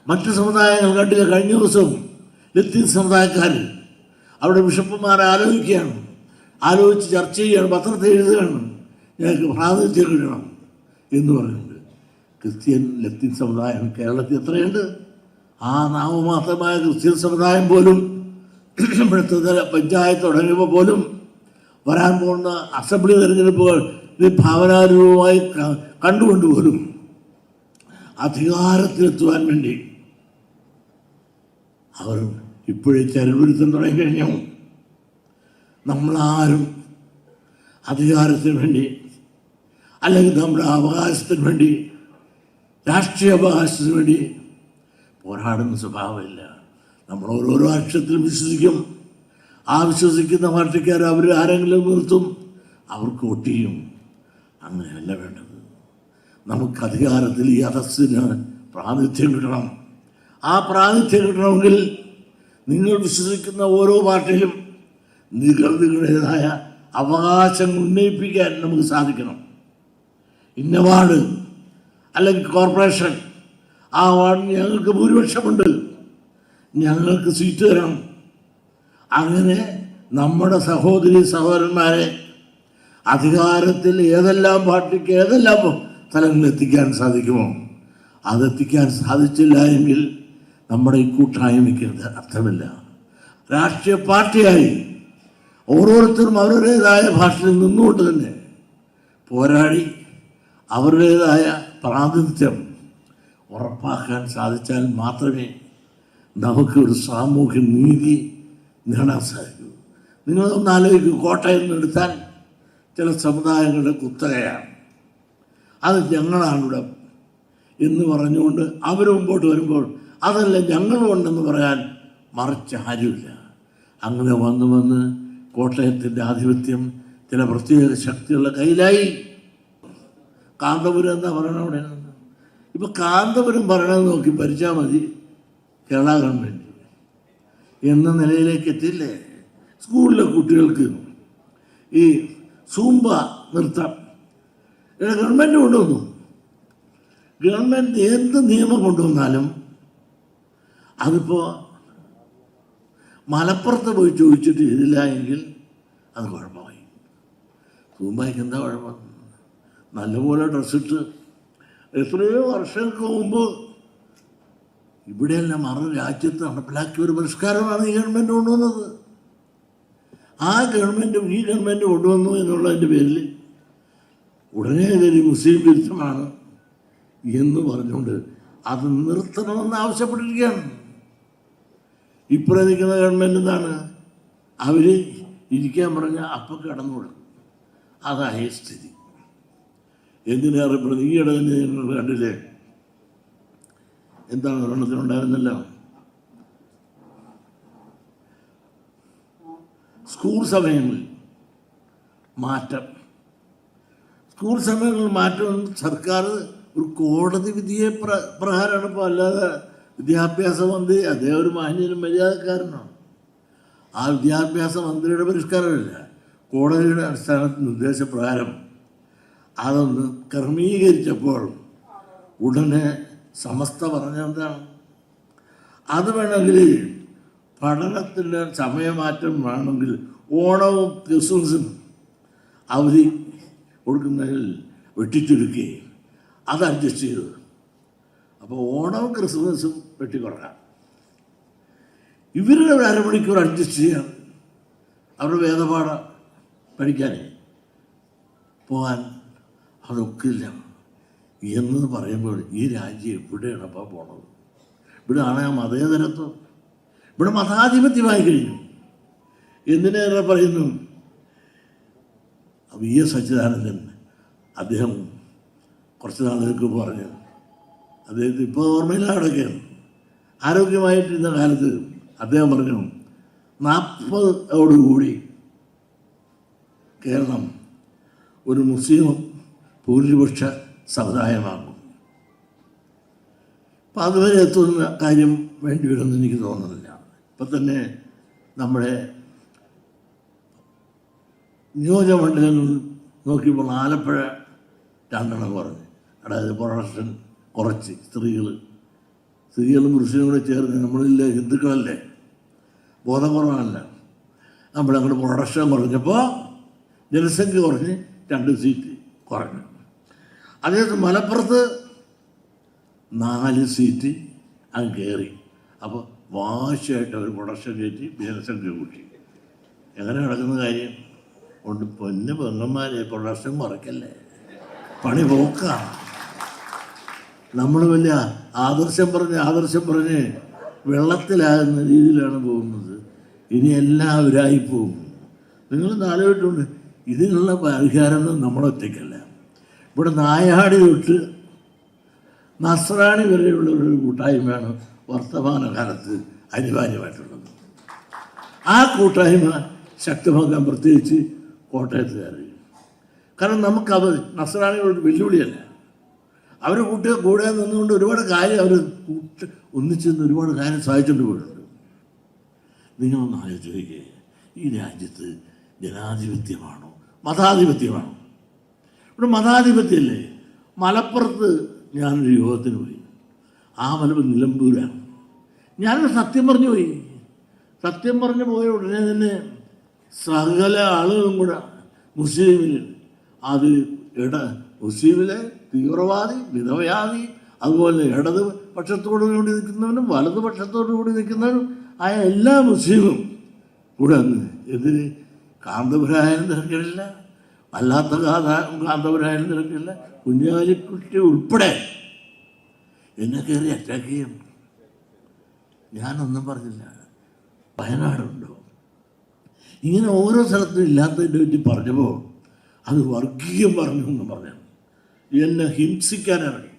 മറ്റ് സമുദായങ്ങൾ കണ്ടില്ല. കഴിഞ്ഞ ദിവസം ലത്തീൻ സമുദായക്കാർ അവിടെ ബിഷപ്പുമാരെ ആലോചിച്ച് ചർച്ച ചെയ്യുകയാണ്, പത്രത്തിൽ എഴുതുകയാണ്, ഞങ്ങൾക്ക് പ്രാതിനിധ്യം കിട്ടണം എന്ന് പറയുന്നുണ്ട്. ക്രിസ്ത്യൻ ലത്തീൻ സമുദായം കേരളത്തിൽ എത്രയുണ്ട്? ആ നാമമാത്രമായ ക്രിസ്ത്യൻ സമുദായം പോലും ഇവിടുത്തെ പഞ്ചായത്ത് തുടങ്ങിയപ്പോൾ പോലും വരാൻ പോകുന്ന അസംബ്ലി തെരഞ്ഞെടുപ്പുകൾ ഭാവനാരൂപമായി കണ്ടുകൊണ്ട് പോലും അധികാരത്തിലെത്തുവാൻ വേണ്ടി അവർ ഇപ്പോഴേ ചരടുപിടുത്തം തുടങ്ങിക്കഴിഞ്ഞു. നമ്മളാരും അധികാരത്തിന് വേണ്ടി അല്ലെങ്കിൽ നമ്മുടെ അവകാശത്തിന് വേണ്ടി, രാഷ്ട്രീയ അവകാശത്തിന് വേണ്ടി പോരാടുന്ന സ്വഭാവമില്ല. നമ്മൾ ഓരോരോ അക്ഷരത്തിലും വിശ്വസിക്കും. ആ വിശ്വസിക്കുന്ന പാർട്ടിക്കാർ അവർ ആരെങ്കിലും നിർത്തും, അവർക്ക് വോട്ട് ചെയ്യും. അങ്ങനെയല്ല വേണ്ടത്. നമുക്ക് അധികാരത്തിൽ ഈ അധസ്സിന് പ്രാതിനിധ്യം കിട്ടണം. ആ പ്രാതിനിധ്യം കിട്ടണമെങ്കിൽ നിങ്ങൾ വിശ്വസിക്കുന്ന ഓരോ പാർട്ടിയിലും നിങ്ങളുടേതായ അവകാശങ്ങൾ ഉന്നയിപ്പിക്കാൻ നമുക്ക് സാധിക്കണം. ഇന്ന വാർഡ് അല്ലെങ്കിൽ കോർപ്പറേഷൻ, ആ വാർഡിന് ഞങ്ങൾക്ക് ഭൂരിപക്ഷമുണ്ട്, ഞങ്ങൾക്ക് സീറ്റ് തരണം. അങ്ങനെ നമ്മുടെ സഹോദരി സഹോദരന്മാരെ അധികാരത്തിൽ ഏതെല്ലാം പാർട്ടിക്ക് ഏതെല്ലാം സ്ഥലങ്ങളിൽ എത്തിക്കാൻ സാധിക്കുമോ അതെത്തിക്കാൻ സാധിച്ചില്ല എങ്കിൽ നമ്മുടെ ഈ കൂട്ടായ്മയ്ക്ക് അർത്ഥമില്ല. രാഷ്ട്രീയ പാർട്ടിയായി ഓരോരുത്തരും അവരുടേതായ ഭാഷയിൽ നിന്നുകൊണ്ട് തന്നെ പോരാടി അവരുടേതായ പ്രാതിനിധ്യം ഉറപ്പാക്കാൻ സാധിച്ചാൽ മാത്രമേ നമുക്കൊരു സാമൂഹ്യ നീതി നേടാൻ സാധിക്കൂ. നിങ്ങളൊന്ന് ആലോചിക്കും, കോട്ടയം എടുത്താൽ ചില സമുദായങ്ങളുടെ കുത്തകയാണ്, അത് ഞങ്ങളാണിവിടെ എന്ന് പറഞ്ഞുകൊണ്ട് അവർ മുമ്പോട്ട് വരുമ്പോൾ അതല്ല ഞങ്ങളുണ്ടെന്ന് പറയാൻ മറിച്ച് ആരുമില്ല. അങ്ങനെ വന്ന് കോട്ടയത്തിൻ്റെ ആധിപത്യം ചില പ്രത്യേക ശക്തികളുടെ കയ്യിലായി. കാന്തപുരം എന്താ പറയണ അവിടെ? ഇപ്പം കാന്തപുരം പറയണമെന്ന് നോക്കി ഭരിച്ചാൽ മതി കേരള ഗവൺമെൻറ് എന്ന നിലയിലേക്ക് എത്തിയില്ലേ? സ്കൂളിലെ കുട്ടികൾക്ക് ഈ സൂംബ നൃത്തം ഗവൺമെൻറ് കൊണ്ടുവന്നു. ഗവൺമെൻറ് എന്ത് നിയമം കൊണ്ടുവന്നാലും അതിപ്പോൾ മലപ്പുറത്ത് പോയി ചോദിച്ചിട്ട് ചെയ്തില്ല എങ്കിൽ അത് കുഴപ്പമായി. സൂംബയ്ക്ക് എന്താ കുഴപ്പം? നല്ലപോലെ ഡ്രസ്സിട്ട് എത്രയോ വർഷങ്ങൾക്ക് മുമ്പ് ഇവിടെയെല്ലാം മറു രാജ്യത്ത് നടപ്പിലാക്കിയ ഒരു പരിഷ്കാരമാണ് ഈ ഗവൺമെൻറ് കൊണ്ടുവന്നത്. ആ ഗവൺമെൻറ് ഈ ഗവൺമെൻറ് കൊണ്ടുവന്നു എന്നുള്ളതിൻ്റെ പേരിൽ ഉടനെ കയറി മുസ്ലിം വിരുദ്ധമാണ് എന്ന് പറഞ്ഞുകൊണ്ട് അത് നിർത്തണമെന്ന് ആവശ്യപ്പെട്ടിരിക്കുകയാണ്. ഇപ്പുറം നിൽക്കുന്ന ഗവൺമെൻറ് എന്താണ്? അവർ ഇരിക്കാൻ പറഞ്ഞാൽ അപ്പം കടന്നുകൊടുക്കും. അതായ സ്ഥിതി. എന്തിനേറെ ഈയിടെ തന്നെ നിങ്ങൾ കണ്ടില്ലേ, എന്താണ് ഒരെണ്ണത്തിനുണ്ടായിരുന്നല്ലോ, സ്കൂൾ സമയങ്ങളിൽ മാറ്റം. സ്കൂൾ സമയങ്ങളിൽ മാറ്റം സർക്കാർ ഒരു കോടതി വിധിയെ പ്രകാരമാണ് ഇപ്പോൾ. അല്ലാതെ വിദ്യാഭ്യാസ മന്ത്രി അദ്ദേഹം ഒരു മാന്യനും മര്യാദക്കാരനാണ്. ആ വിദ്യാഭ്യാസ മന്ത്രിയുടെ പരിഷ്കാരമല്ല, കോടതിയുടെ അടിസ്ഥാനത്തിൽ നിർദ്ദേശപ്രകാരം അതൊന്ന് ക്രമീകരിച്ചപ്പോൾ ഉടനെ സമസ്ത പറഞ്ഞെന്താണ്, അത് വേണമെങ്കിൽ പഠനത്തിൻ്റെ സമയമാറ്റം വേണമെങ്കിൽ ഓണവും ക്രിസ്മസും അവധി കൊടുക്കുന്നതിൽ വെട്ടിച്ചുരുക്കി അത് അഡ്ജസ്റ്റ് ചെയ്തു. അപ്പോൾ ഓണവും ക്രിസ്മസും വെട്ടിക്കുറക്കാം. ഇവരുടെ ഒരു അരമണിക്കൂർ അഡ്ജസ്റ്റ് ചെയ്യാൻ അവരുടെ വേദപാഠം പഠിക്കാനേ പോകാൻ അതൊക്കില്ല എന്ന് പറയുമ്പോൾ ഈ രാജ്യം എവിടെയാണ് അപ്പോൾ പോണത്? ഇവിടെ ആണ് മതേതരത്വം, ഇവിടെ മതാധിപത്യമായി കഴിഞ്ഞു. എന്തിനേറെ പറയുന്നു, വി.എസ്. അച്യുതാനന്ദൻ അദ്ദേഹം കുറച്ച് നാളുകൾക്ക് പറഞ്ഞു, അദ്ദേഹത്തിന് ഇപ്പോൾ ഓർമ്മയിലാടൊക്കെയാണ്, ആരോഗ്യമായിട്ടിരുന്ന കാലത്ത് അദ്ദേഹം പറഞ്ഞു 40ഓടുകൂടി കേരളം ഒരു മുസ്ലിം ഭൂരിപക്ഷ സമുദായമാകും. അപ്പം അതുവരെ എത്തുന്ന കാര്യം വേണ്ടി വരുമെന്ന് എനിക്ക് തോന്നുന്നില്ല. ഇപ്പം തന്നെ നമ്മുടെ നിയോജകമണ്ഡലങ്ങൾ നോക്കിയപ്പോൾ ആലപ്പുഴ 2 കുറഞ്ഞു. അതായത് പ്രൊഡക്ഷൻ കുറച്ച് സ്ത്രീകൾ സ്ത്രീകളും പുരുഷനും കൂടെ ചേർന്ന് നമ്മളില്ലേ ഹിന്ദുക്കളല്ലേ, ബോധപൂർവമല്ല, നമ്മളങ്ങോട്ട് പ്രൊഡക്ഷൻ കുറഞ്ഞപ്പോൾ ജനസംഖ്യ കുറഞ്ഞ് 2 സീറ്റ് കുറഞ്ഞു. അതേസമയം മലപ്പുറത്ത് 4 സീറ്റ് അങ്ങ് കയറി. അപ്പോൾ വാശിയായിട്ട് അവർ പ്രൊഡക്ഷൻ കയറ്റി ജനസംഖ്യ കൂട്ടി. എങ്ങനെ നടക്കുന്ന കാര്യം കൊണ്ട് പെങ്ങന്മാരെ പ്രൊഡക്ഷൻ കുറയ്ക്കല്ലേ, പണി പോക്കാണ്. നമ്മൾ വലിയ ആദർശം പറഞ്ഞ് വെള്ളത്തിലാകുന്ന രീതിയിലാണ് പോകുന്നത്. ഇനി എല്ലാവരായി പോകും. നിങ്ങളൊന്ന് ആലോചിച്ചിട്ടുണ്ട്, ഇതിനുള്ള പരിഹാരം നമ്മളൊറ്റയ്ക്കല്ല. ഇവിടെ നായാടി തൊട്ട് നസ്രാണി വരെയുള്ള ഒരു കൂട്ടായ്മയാണ് വർത്തമാനകാലത്ത് അനിവാര്യമായിട്ടുള്ളത്. ആ കൂട്ടായ്മ ശക്തമാക്കാൻ പ്രത്യേകിച്ച് കോട്ടയത്തുകാർ. കാരണം നമുക്കത് നസ്രാണികളോട് വെല്ലുവിളിയല്ല. അവർ കൂടെ നിന്നുകൊണ്ട് ഒരുപാട് കാര്യം അവർ ഒന്നിച്ച് നിന്ന് ഒരുപാട് കാര്യം സാധിച്ചുകൊണ്ട് പോയിട്ടുണ്ട്. നിങ്ങളൊന്ന് ആലോചിക്കുക, ഈ രാജ്യത്ത് ജനാധിപത്യമാണോ മതാധിപത്യമാണോ? ഇവിടെ മതാധിപത്യമല്ലേ. മലപ്പുറത്ത് ഞാനൊരു യോഗത്തിന് പോയി. ആ മലപ്പുറം നിലമ്പൂരാണ്. ഞാനൊരു സത്യം പറഞ്ഞു പോയി. സത്യം പറഞ്ഞു പോയ ഉടനെ തന്നെ സകല ആളുകളും കൂടെ മുസ്ലിമിൽ അത് മുസ്ലിമിലെ തീവ്രവാദി, വിധവയാദി, അതുപോലെ ഇടത് പക്ഷത്തോടു കൂടി നിൽക്കുന്നവനും വലതു പക്ഷത്തോടു കൂടി നിൽക്കുന്നവനും ആയ എല്ലാ മുസ്ലിമും കൂടെ അന്ന് എതിര് കാന്തപുരായാലും തിരക്കില്ല, അല്ലാത്ത കാന്തപുരായാലും തിരക്കില്ല, കുഞ്ഞാലിക്കുട്ടി ഉൾപ്പെടെ എന്നെ കയറി അറ്റാക്ക് ചെയ്യും. ഞാനൊന്നും പറഞ്ഞില്ല. വയനാടുണ്ടോ ഇങ്ങനെ ഓരോ സ്ഥലത്തും ഇല്ലാത്തതിൻ്റെ പറ്റി പറഞ്ഞപ്പോൾ അത് വർഗീയം പറഞ്ഞു എന്ന് പറഞ്ഞു എന്നെ ഹിംസിക്കാനിറങ്ങി.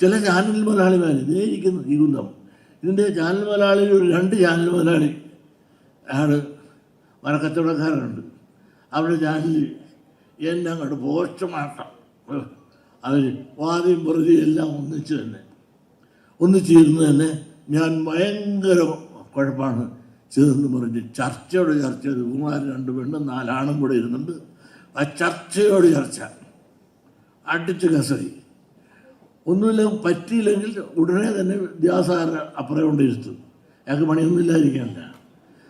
ചില ചാനൽ മലയാളിമാർ ഇതേ ഇരിക്കുന്നു ഈ കുന്തം. ഇതിൻ്റെ ചാനൽ മലയാളിയിൽ ഒരു 2 ചാനൽ മലയാളി അയാൾ മരക്കച്ചവടക്കാരുണ്ട്. അവരുടെ ചാനലിൽ എന്നെ അങ്ങോട്ട് പോസ്റ്റമാട്ടം. അവർ വാദിയും പ്രതിയും എല്ലാം ഒന്നിച്ചിരുന്ന് തന്നെ ഞാൻ ഭയങ്കര കുഴപ്പമാണ് ചെയ്തെന്ന് പറഞ്ഞ് ചർച്ചയോട് ചർച്ച ചെയ്ത് 2 പെണ്ണും 4 ആണും കൂടെ ഇരുന്നുണ്ട്. ആ ചർച്ചയോട് ചർച്ച അടിച്ച് കസറി. ഒന്നുമില്ല, പറ്റിയില്ലെങ്കിൽ ഉടനെ തന്നെ വിദ്യാസാഗർ അപ്പുറം കൊണ്ടിരുത്തും. അയാൾക്ക് പണിയൊന്നുമില്ലാതിരിക്കാനില്ല.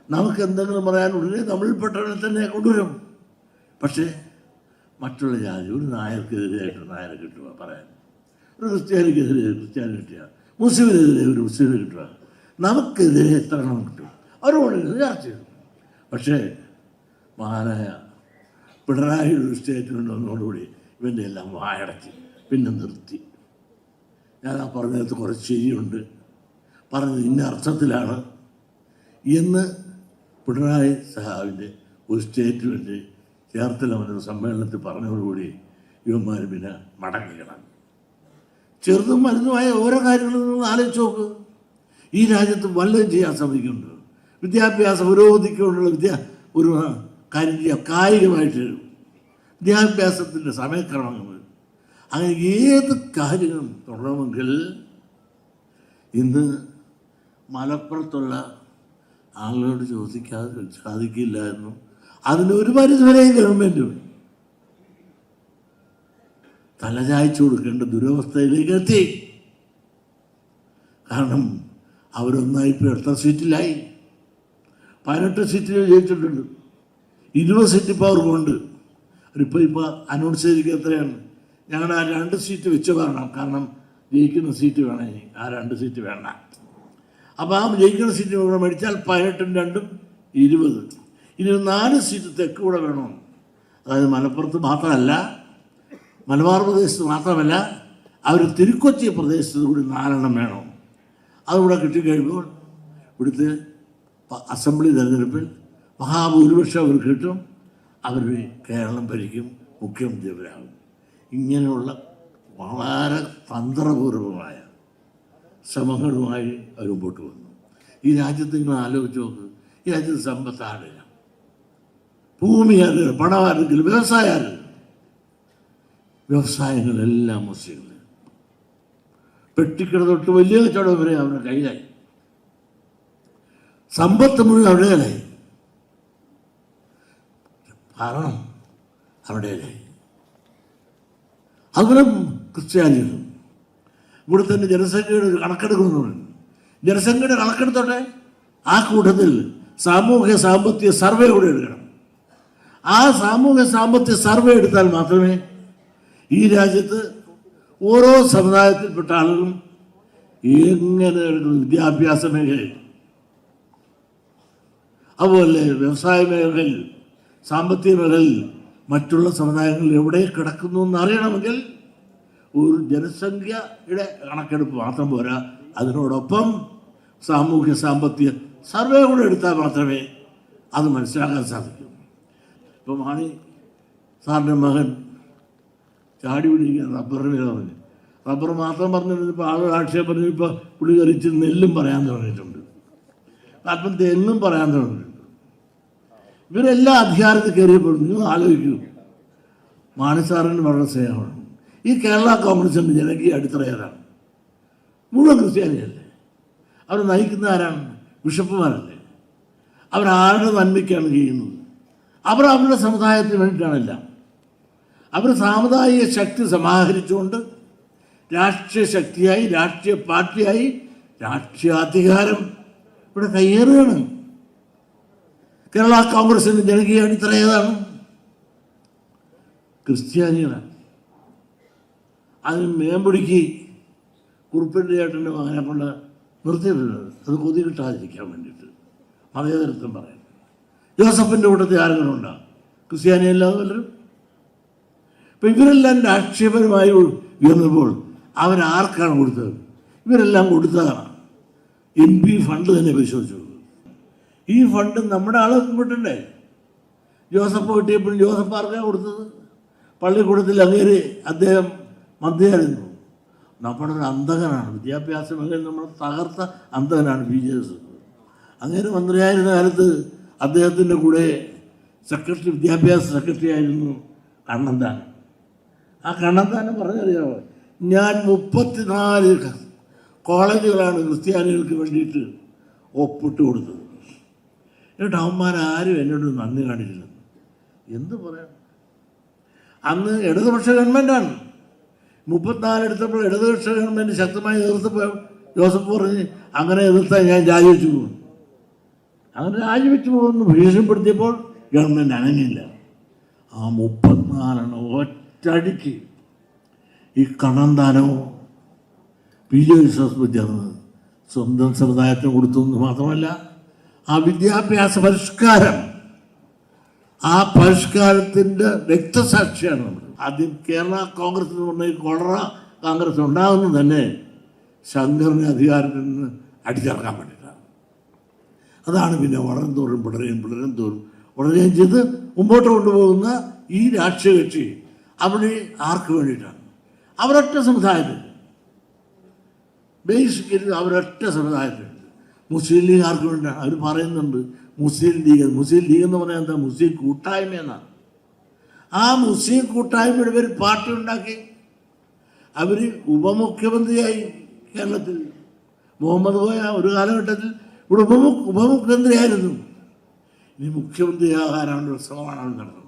നമുക്ക് എന്തെങ്കിലും പറയാൻ ഉടനെ നമ്മളിൽപ്പെട്ടവരെ തന്നെ കൊണ്ടുവരും. പക്ഷേ മറ്റുള്ള ജാതി, ഒരു നായർക്കെതിരെയായിട്ട് നായരെ കിട്ടുക പറയാൻ, ഒരു ക്രിസ്ത്യാനിക്കെതിരെ ക്രിസ്ത്യാനി കിട്ടുക, മുസ്ലിമിനെതിരെ ഒരു മുസ്ലിമിന് കിട്ടുക, നമുക്കെതിരെ എത്ര എണ്ണം കിട്ടും അവരോട് ചർച്ച ചെയ്തു. പക്ഷേ മഹാനായ പിണറായി ഒരു സ്റ്റേറ്റ്മെൻ്റ് വന്നതോടുകൂടി ഇവൻ്റെ എല്ലാം വായടക്കി, പിന്നെ നിർത്തി. ഞാൻ ആ പറഞ്ഞത് കുറച്ച് ശരിയുണ്ട്, പറഞ്ഞത് ഇന്ന അർത്ഥത്തിലാണ് എന്ന് പിണറായി സഹാവിൻ്റെ ഒരു സ്റ്റേറ്റ്മെൻറ്റ് ചേർത്തല ഒരു സമ്മേളനത്തിൽ പറഞ്ഞതോടുകൂടി ഇവന്മാർ പിന്നെ മടങ്ങിക്കണം. ചെറുതും വലുതുമായ ഓരോ കാര്യങ്ങളും ആലോചിച്ച് നോക്ക്. ഈ രാജ്യത്ത് വല്ലതും ചെയ്യാൻ ശ്രമിക്കുന്നുണ്ട്. വിദ്യാഭ്യാസ പുരോഗതിക്കുള്ള ഒരു കാര്യം ചെയ്യാം, കായികമായിട്ട് വിദ്യാഭ്യാസത്തിൻ്റെ സമയക്രമങ്ങൾ, അങ്ങനെ ഏത് കാര്യങ്ങളും തുടരണമെങ്കിൽ ഇന്ന് മലപ്പുറത്തുള്ള ആളുകളോട് ചോദിക്കാതെ സാധിക്കില്ലായിരുന്നു. അതിനൊരു പരിധിവരെയും ഗവൺമെൻറ് തലചായ്ച്ചു കൊടുക്കേണ്ട ദുരവസ്ഥയിലേക്ക് എത്തി. കാരണം അവരൊന്നായിപ്പോൾ 8 സീറ്റിലായി, 18 സീറ്റിൽ ജയിച്ചിട്ടുണ്ട്, 20 സീറ്റ് ഇപ്പോൾ അവർക്കുണ്ട്. ഇപ്പോൾ അനൗൺസ് ചെയ്തിരിക്കുക എത്രയാണ്? ഞങ്ങളുടെ ആ 2 സീറ്റ് വെച്ച് പറയണം, കാരണം ജയിക്കുന്ന സീറ്റ് വേണം, ആ 2 സീറ്റ് വേണ്ട. അപ്പോൾ ആ ജയിക്കുന്ന സീറ്റ് ഇവിടെ മേടിച്ചാൽ 18-ഉം 2-ഉം 20. ഇനി 4 സീറ്റ് തെക്ക് കൂടെ വേണം. അതായത് മലപ്പുറത്ത് മാത്രമല്ല, മലബാർ പ്രദേശത്ത് മാത്രമല്ല, അവർ തിരുക്കൊച്ചി പ്രദേശത്ത് കൂടി 4 വേണം. അതുകൂടെ കിട്ടിക്കഴിയുമ്പോൾ ഇവിടുത്തെ അസംബ്ലി തെരഞ്ഞെടുപ്പിൽ മഹാഭൂരിപക്ഷം അവർ കിട്ടും, അവർ കേരളം ഭരിക്കും, മുഖ്യമന്ത്രിവരാകും. ഇങ്ങനെയുള്ള വളരെ തന്ത്രപൂർവമായ ശ്രമങ്ങളുമായി അവർ മുമ്പോട്ട് വന്നു. ഈ രാജ്യത്ത് നിങ്ങൾ ആലോചിച്ച് നോക്ക്, ഈ രാജ്യത്ത് സമ്പത്ത് ആടില്ല, ഭൂമി ആരില്ല, പണം ആരെങ്കിലും, വ്യവസായങ്ങളെല്ലാം മുസ്ലിങ്ങൾ, പെട്ടിക്കട തൊട്ട് വലിയ കച്ചവടം വരെ അവരുടെ കയ്യിലായി, സമ്പത്ത് മുഴുവൻ അവിടെയായി, ഭരണം അവിടെയായി. അതുപോലെ ക്രിസ്ത്യാനികളും ഇവിടെ തന്നെ ജനസംഖ്യയുടെ ഒരു കണക്കെടുക്കുന്നു. ജനസംഖ്യയുടെ കണക്കെടുത്തോട്ടെ, ആ കൂട്ടത്തിൽ സാമൂഹ്യ സാമ്പത്തിക സർവേ കൂടെ എടുക്കണം. ആ സാമൂഹ്യ സാമ്പത്തിക സർവേ എടുത്താൽ മാത്രമേ ഈ രാജ്യത്ത് ഓരോ സമുദായത്തിൽപ്പെട്ട ആളുകളും എങ്ങനെ വിദ്യാഭ്യാസ മേഖലയിൽ, അതുപോലെ വ്യവസായ മേഖലയിൽ, സാമ്പത്തിക മേഖലയിൽ മറ്റുള്ള സമുദായങ്ങളിൽ എവിടെ കിടക്കുന്നു എന്ന് അറിയണമെങ്കിൽ ഒരു ജനസംഖ്യയുടെ കണക്കെടുപ്പ് മാത്രം പോരാ, അതിനോടൊപ്പം സാമൂഹ്യ സാമ്പത്തിക സർവേ കൂടെ എടുത്താൽ മാത്രമേ അത് മനസ്സിലാക്കാൻ സാധിക്കൂ. ഇപ്പം മാണി സാറിൻ്റെ മകൻ ചാടി പിടിക്കുക റബ്ബറിന് പറഞ്ഞു. റബ്ബർ മാത്രം പറഞ്ഞിപ്പോൾ ആളുകൾ ആക്ഷേപം പറഞ്ഞു. ഇപ്പോൾ പുളി കരിച്ച് നെല്ലും പറയാൻ തുടങ്ങിയിട്ടുണ്ട്, അല്പം തെങ്ങും പറയാൻ തുടങ്ങിയിട്ടുണ്ട്. ഇവരെല്ലാം അധികാരത്തിൽ കയറിയപ്പോൾ നിങ്ങൾ ആലോചിക്കൂ, മാണി സാറിന് വളരെ സ്നേഹമാണ്. ഈ കേരള കോൺഗ്രസിൻ്റെ ജനകീയ അടിത്തറ ഏതാണ്? മുഴുവൻ ക്രിസ്ത്യാനിയല്ലേ? അവർ നയിക്കുന്ന ആരാണ്? ബിഷപ്പുമാരല്ലേ? അവരാരുടെ നന്മയ്ക്കാണ് ചെയ്യുന്നത്. അവർ അവരുടെ സമുദായത്തിന് വേണ്ടിയിട്ടാണല്ല. അവർ സാമുദായിക ശക്തി സമാഹരിച്ചുകൊണ്ട് രാഷ്ട്രീയ ശക്തിയായി, രാഷ്ട്രീയ പാർട്ടിയായി, രാഷ്ട്രീയ അധികാരം ഇവിടെ കയ്യേറുകയാണ്. കേരള കോൺഗ്രസിൻ്റെ ജനകീയ അടിത്തറ ഏതാണ്? ക്രിസ്ത്യാനികളാണ്. അതിന് മേമ്പൊടിക്ക് കുറുപ്പിൻ്റെ ചേട്ടൻ്റെ മകനെ കൊണ്ട് നിർത്തിയിട്ടുണ്ട്. അത് കൊതി കിട്ടാതിരിക്കാൻ വേണ്ടിയിട്ട് മതേതരത്വം പറയാൻ. ജോസഫിൻ്റെ കൂട്ടത്തിൽ ആരെങ്കിലും ഉണ്ടാകും? ക്രിസ്ത്യാനിയല്ലാതെ വല്ലരും. ഇപ്പം ഇവരെല്ലാം രാഷ്ട്രീയപരമായി ഉയർന്നപ്പോൾ അവരാർക്കാണ് കൊടുത്തത്? ഇവരെല്ലാം കൊടുത്തതാണ്. MP ഫണ്ട് തന്നെ പരിശോധിച്ചു. ഈ ഫണ്ട് നമ്മുടെ ആൾക്ക് കിട്ടണ്ടേ? ജോസഫ് കിട്ടിയപ്പോഴും ജോസഫ് ആർക്കാണ് കൊടുത്തത്? പള്ളിക്കൂടത്തിൽ അങ്ങേര് അദ്ദേഹം മന്ത്രിയായിരുന്നു. നമ്മുടെ ഒരു അന്തകനാണ്, വിദ്യാഭ്യാസ മേഖലയിൽ നമ്മൾ തകർത്ത അന്തകനാണ് BJS. അങ്ങേര് മന്ത്രിയായിരുന്ന കാലത്ത് അദ്ദേഹത്തിൻ്റെ കൂടെ സെക്രട്ടറി, വിദ്യാഭ്യാസ സെക്രട്ടറി ആയിരുന്നു കണ്ണന്താനം. ആ കണ്ണന്താനം പറഞ്ഞറിയാമോ, ഞാൻ 34 കോളേജുകളാണ് ക്രിസ്ത്യാനികൾക്ക് വേണ്ടിയിട്ട് ഒപ്പിട്ട് കൊടുത്തത്. എന്നിട്ട് അവന്മാരാരും എന്നോട് നന്ദി കാണിച്ചില്ല. എന്ത് പറയാം? അന്ന് ഇടതുപക്ഷ ഗവൺമെൻറ്റാണ്. 34 എടുത്തപ്പോൾ ഇടതുപക്ഷ ഗവൺമെൻറ് ശക്തമായി എതിർത്തപ്പോൾ ജോസഫ് പറഞ്ഞ് അങ്ങനെ എതിർത്താൽ ഞാൻ രാജിവെച്ചു പോകും. അങ്ങനെ രാജിവെച്ച് പോകുമെന്ന് ഭീഷണിപ്പെടുത്തിയപ്പോൾ ഗവൺമെൻറ് അനങ്ങില്ല. ആ 34 ഒറ്റടിക്ക് ഈ കണ്ണന്താനമോ BJS ചേർന്ന് സ്വന്തം സമുദായത്തിന് കൊടുത്തു എന്ന് മാത്രമല്ല, ആ വിദ്യാഭ്യാസ പരിഷ്കാരം, ആ പരിഷ്കാരത്തിൻ്റെ രക്തസാക്ഷിയാണ് നമ്മൾ. ആദ്യം കേരള കോൺഗ്രസ് എന്ന് പറഞ്ഞ ഈ കൊളറ കോൺഗ്രസ് ഉണ്ടാകുന്നത് തന്നെ ശങ്കറിനെ അധികാരത്തിൽ നിന്ന് അടിച്ചിറക്കാൻ വേണ്ടിയിട്ടാണ്. അതാണ് പിന്നെ വളരും തോറും വളരുകയും ചെയ്ത് മുമ്പോട്ട് കൊണ്ടുപോകുന്ന ഈ രാഷ്ട്രീയ കക്ഷി അവിടെ ആർക്ക് വേണ്ടിയിട്ടാണ്? അവരൊറ്റ സമുദായത്തിൽ, ബേസിക്കലി അവരൊറ്റ സമുദായത്തിൽ. മുസ്ലിം ലീഗ് ആർക്ക് വേണ്ടിയിട്ടാണ്? അവർ പറയുന്നുണ്ട് മുസ്ലിം ലീഗ്. മുസ്ലിം ലീഗ് എന്ന് പറഞ്ഞാൽ എന്താ? മുസ്ലിം കൂട്ടായ്മ എന്നാണ്. ആ മുസ്ലിം കൂട്ടായ്മയുടെ പേര് പാർട്ടി ഉണ്ടാക്കി. അവർ ഉപമുഖ്യമന്ത്രിയായി കേരളത്തിൽ. മുഹമ്മദ് കോയ ഒരു കാലഘട്ടത്തിൽ ഇവിടെ ഉപമുഖ്യമന്ത്രിയായിരുന്നു. ഇനി മുഖ്യമന്ത്രിയാകാനുള്ള ശ്രമമാണ് അവർ നടത്തുന്നത്.